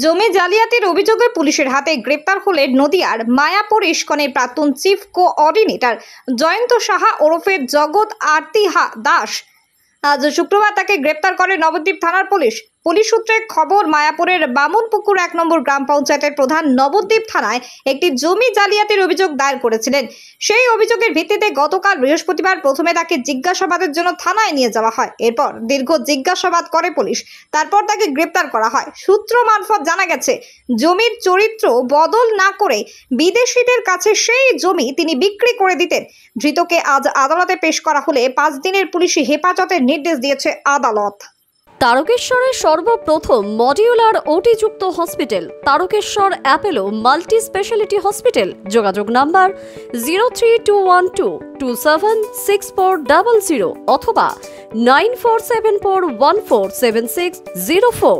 জমি জালিয়াতির অভিযোগে পুলিশের হাতে গ্রেপ্তার হলেন নদিয়ার মায়াপুর ইস্কনের প্রাক্তন চিফ কোঅর্ডিনেটর জয়ন্ত সাহা ওরফে জগৎ আরতি দাস। আজ শুক্রবার তাকে গ্রেপ্তার করে নবদ্বীপ থানার পুলিশ। পুলিশ সূত্রে খবর, মায়াপুরের বামুনপুকুর 1 নম্বর গ্রাম পঞ্চায়েতের প্রধান নবদ্বীপ থানায় একটি জমি জালিয়াতির অভিযোগ দায়ের করেছিলেন। সেই অভিযোগের ভিত্তিতে গতকাল বৃহস্পতিবার প্রথমে তাকে জিজ্ঞাসাবাদের জন্য থানায় নিয়ে যাওয়া হয়। এরপর দীর্ঘ জিজ্ঞাসাবাদ করে পুলিশ, তারপর তাকে গ্রেপ্তার করা হয়। সূত্র মারফত জানা গেছে, জমির চরিত্র বদল না করে বিদেশিদের কাছে সেই জমি তিনি বিক্রি করে দিতেন। ধৃতকে আজ আদালতে পেশ করা হলে 5 দিনের পুলিশি হেফাজতের নির্দেশ দিয়েছে আদালত। তারকেশ্বরের সর্বপ্রথম মডিউলার ওটি-যুক্ত hospital Tarakeswar Apollo multi speciality hospital. যোগাযোগ নাম্বার 03212276400 অথবা 9474147604।